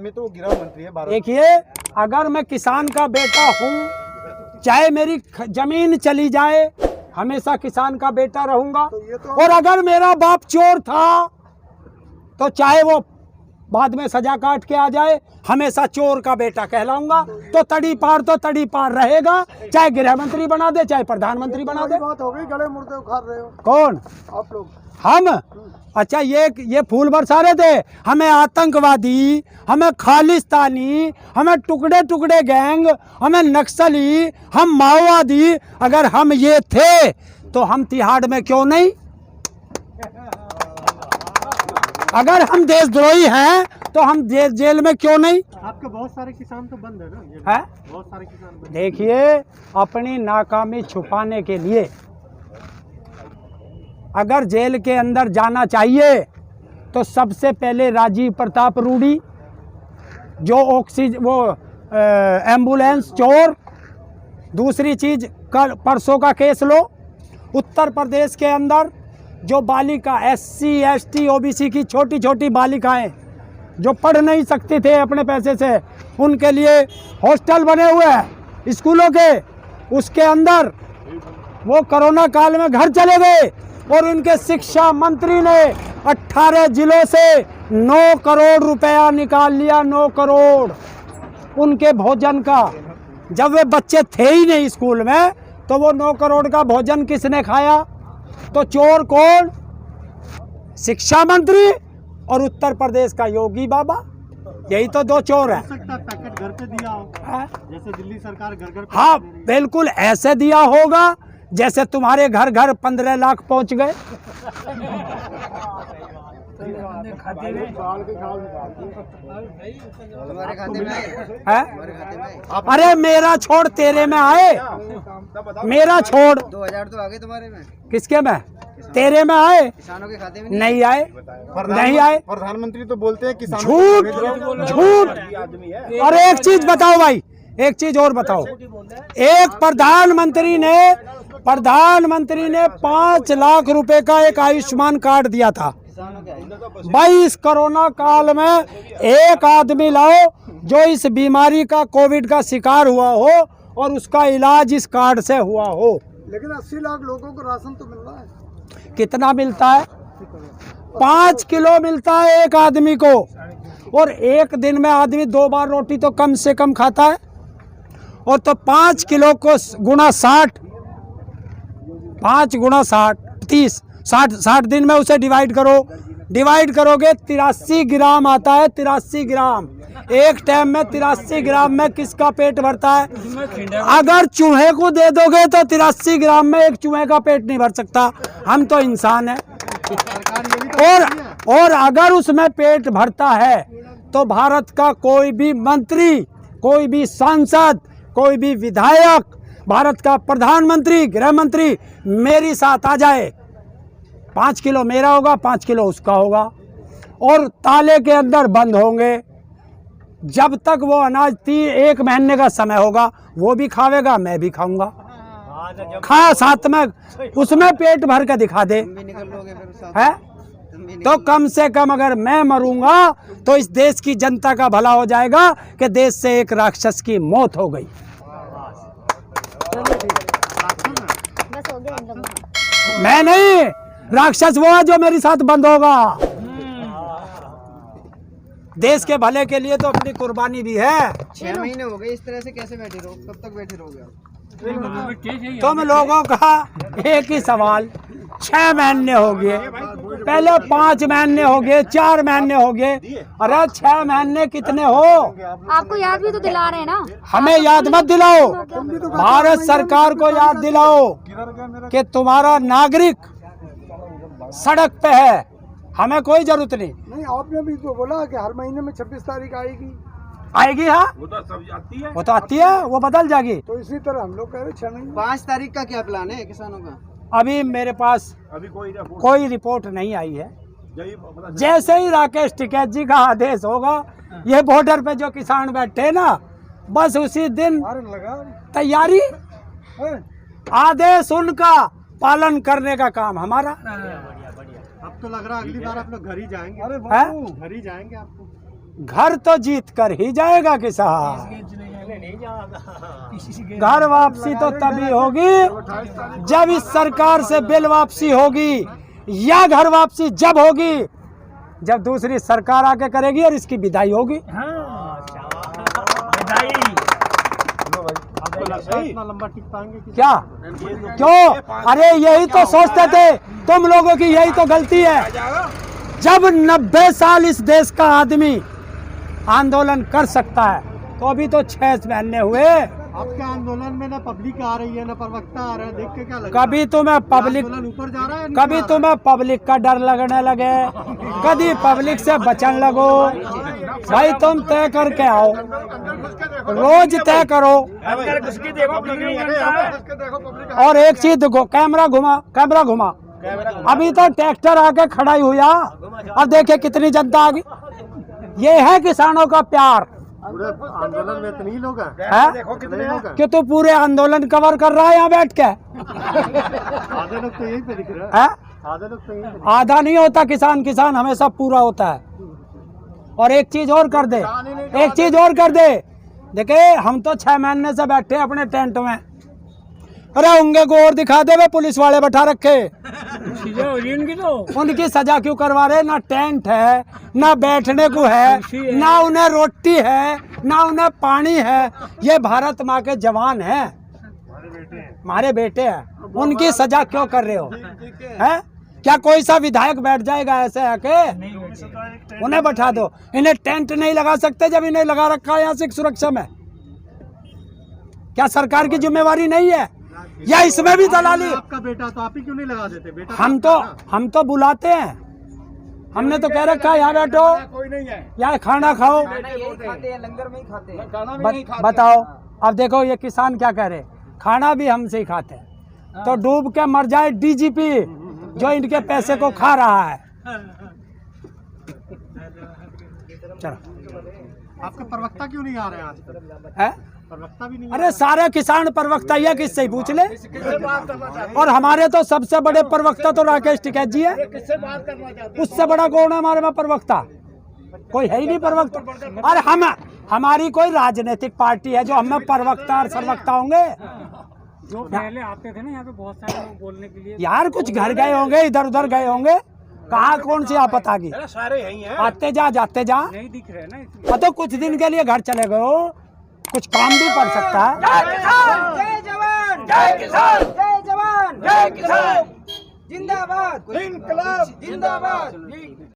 में तो गृह मंत्री है भारत। देखिए, अगर मैं किसान का बेटा हूँ, चाहे मेरी जमीन चली जाए, हमेशा किसान का बेटा रहूंगा। और अगर मेरा बाप चोर था तो चाहे वो बाद में सजा काट के आ जाए, हमेशा चोर का बेटा कहलाऊंगा। तो तड़ी पार रहेगा, चाहे गृह मंत्री बना दे, चाहे प्रधानमंत्री बना दे। बात हो गई, गले मुर्दे उखाड़ रहे हो कौन? आप लोग। हम? अच्छा, ये फूल बरसा रहे थे, हमें आतंकवादी, हमें खालिस्तानी, हमें टुकड़े टुकड़े गैंग, हमें नक्सली, हम माओवादी। अगर हम ये थे तो हम तिहाड़ में क्यों नहीं? अगर हम देशद्रोही हैं तो हम जेल में क्यों नहीं? आपके बहुत सारे किसान तो बंद है ना? है, बहुत सारे किसान बंद। देखिए, अपनी नाकामी छुपाने के लिए अगर जेल के अंदर जाना चाहिए तो सबसे पहले राजीव प्रताप रूडी, जो एम्बुलेंस चोर। दूसरी चीज, परसों का केस लो, उत्तर प्रदेश के अंदर जो बालिका SC ST OBC की छोटी छोटी बालिकाएं जो पढ़ नहीं सकती थे अपने पैसे से, उनके लिए हॉस्टल बने हुए हैं स्कूलों के, उसके अंदर वो कोरोना काल में घर चले गए और उनके शिक्षा मंत्री ने 18 जिलों से 9 करोड़ रुपया निकाल लिया। 9 करोड़ उनके भोजन का। जब वे बच्चे थे ही नहीं स्कूल में तो वो 9 करोड़ का भोजन किसने खाया? तो चोर कौन? शिक्षा मंत्री और उत्तर प्रदेश का योगी बाबा। यही तो दो चोर है। पैकेट घर पे दिया हो, जैसे दिल्ली सरकार घर घर। हाँ, बिल्कुल ऐसे दिया होगा जैसे तुम्हारे घर घर 15 लाख पहुंच गए। है? अरे मेरा छोड़, तेरे में आए। मेरा छोड़, 2000 तो आ गए तुम्हारे में। किसके में? तेरे में आए? किसानों के खाते में नहीं आए, नहीं आए। प्रधानमंत्री तो बोलते हैं किसान। झूठ। और एक चीज बताओ भाई, एक चीज और बताओ। एक प्रधानमंत्री ने 5 लाख रुपए का एक आयुष्मान कार्ड दिया था। भाई, इस कोरोना काल में एक आदमी लाओ जो इस बीमारी का, कोविड का शिकार हुआ हो और उसका इलाज इस कार्ड से हुआ हो। लेकिन 80 लाख लोगों को राशन तो मिल रहा है। कितना मिलता है? 5 किलो मिलता है एक आदमी को। और एक दिन में आदमी 2 बार रोटी तो कम से कम खाता है। और तो 5 किलो को गुना 60, 5 गुना 60, 30, 60 दिन में उसे डिवाइड करोगे 83 ग्राम आता है। 83 ग्राम एक टाइम में, 83 ग्राम में किसका पेट भरता है? अगर चूहे को दे दोगे तो 83 ग्राम में एक चूहे का पेट नहीं भर सकता। हम तो इंसान हैं। और अगर उसमें पेट भरता है तो भारत का कोई भी मंत्री, कोई भी सांसद, कोई भी विधायक, भारत का प्रधानमंत्री, गृह मंत्री मेरे साथ आ जाए, 5 किलो मेरा होगा, 5 किलो उसका होगा, और ताले के अंदर बंद होंगे। जब तक वो अनाज 1 महीने का समय होगा, वो भी खावेगा, मैं भी खाऊंगा। खा साथ में, उसमें पेट भर के दिखा दे। है? तो कम से कम अगर मैं मरूंगा तो इस देश की जनता का भला हो जाएगा कि देश से एक राक्षस की मौत हो गई। मैं नहीं, राक्षस वो है जो मेरे साथ बंद होगा। देश के भले के लिए तो अपनी कुर्बानी भी है। 6 महीने हो गए इस तरह से, कैसे बैठे रहो? कब तक बैठे रहोगे आप? तुम लोगों का एक ही सवाल, 6 महीने हो गए, पहले 5 महीने हो गए, 4 महीने हो गए। अरे 6 महीने कितने हो? आपको याद भी तो दिला रहे हैं ना। हमें याद मत दिलाओ, भारत सरकार को याद दिलाओ कि तुम्हारा नागरिक सड़क पे है, हमें कोई जरूरत नहीं। आपने भी तो बोला कि हर महीने में 26 तारीख आएगी। हाँ, वो तो आती है, वो बदल जाएगी। तो इसी तरह हम लोग कह रहे 6 महीने। 5 तारीख का क्या प्लान है किसानों का? अभी मेरे पास कोई रिपोर्ट नहीं आई है। जैसे ही राकेश टिकैत जी का आदेश होगा, ये बॉर्डर पे जो किसान बैठे ना, बस उसी दिन तैयारी, आदेश उनका, पालन करने का काम हमारा। अब तो लग रहा है अगली बार आप लोग घर ही जाएंगे। अरे घर ही जाएंगे आपको। घर तो जीत कर ही जाएगा किसान। घर वापसी तो तभी होगी जब इस सरकार से बिल वापसी होगी, या घर वापसी जब होगी जब दूसरी सरकार आके करेगी और इसकी विदाई होगी। आपको लगता है इतना लंबा टिक पाएंगे कि क्या क्यों? अरे यही तो सोचते थे तुम लोगों की, यही तो गलती है। जब 90 साल इस देश का आदमी आंदोलन कर सकता है तो अभी तो 6 महीने हुए। आपके आंदोलन में ना पब्लिक आ रही है ना प्रवक्ता आ रहा है, देख के क्या लगता है? कभी तुम्हें पब्लिक, आंदोलन ऊपर जा रहा है, कभी तुम्हें पब्लिक का डर लगने लगे, कभी पब्लिक से बचने लगो। भाई तुम तय करके आओ, रोज तय करो। और एक चीज देखो, कैमरा घुमा। अभी तो ट्रैक्टर आके खड़ा ही हुआ, अब देखिए कितनी जनता आ गई। ये है किसानों का प्यार। पूरे आंदोलन में इतने ही लोग हैं। है कितने लोग हैं? कि तू पूरे आंदोलन कवर कर रहा है यहाँ बैठ के। आधे लोग तो यही पे दिख रहे हैं। है आधे लोग तो यही पे आधा नहीं होता किसान हमेशा पूरा होता है। और एक चीज और कर दे, देखे हम तो 6 महीने से बैठे अपने टेंट में। अरे उनके को और दिखा दे, वे पुलिस वाले बैठा रखे। उनकी सजा क्यों करवा रहे? ना टेंट है, ना बैठने को है, ना उन्हें रोटी है, ना उन्हें पानी है। ये भारत माँ के जवान हैं, हमारे बेटे हैं। उनकी सजा क्यों कर रहे हो? हैं? क्या कोई सा विधायक बैठ जाएगा ऐसे आके? उन्हें बैठा दो। इन्हें टेंट नहीं लगा सकते जब इन्हें लगा रखा है यहाँ से सुरक्षा में। क्या सरकार की जिम्मेवारी नहीं है या इसमें भी दलाली? आपका बेटा तो आप ही क्यों नहीं लगा देते? बेटा हम तो बुलाते हैं। हमने तो कह रखा है यहाँ बैठो, यहाँ खाना खाओ। लंगर में ही खाते हैं। बताओ, अब देखो ये किसान क्या कह रहे, खाना भी हमसे ही खाते हैं। तो डूब के मर जाए डीजीपी जो इनके पैसे को खा रहा है। चलो, आपके प्रवक्ता क्यों नहीं आ रहे हैं आज तक? है? प्रवक्ता भी नहीं। अरे सारे किसान प्रवक्ता ही है, किससे ही पूछ ले। और हमारे तो सबसे बड़े प्रवक्ता तो राकेश टिकैत जी है। उससे बड़ा कौन है हमारे में प्रवक्ता? कोई है ही नहीं प्रवक्ता। अरे हमारी कोई राजनीतिक पार्टी है जो हमें प्रवक्ता और सर्वक्ता होंगे? जो पहले आते थे ना यहाँ पे बहुत सारे लोग बोलने के लिए। यार कुछ घर गए होंगे, इधर उधर गए होंगे। कहाँ कौन सी आफत आ गई? सारे यही हैं। आते जा जाते जा। नहीं दिख रहे ना। तो कुछ दिन के लिए घर चले गए हो, कुछ काम भी पड़ सकता है। जय जवान, जय किसान, जय जवान, जय किसान, जिंदाबाद, जिंदाबाद।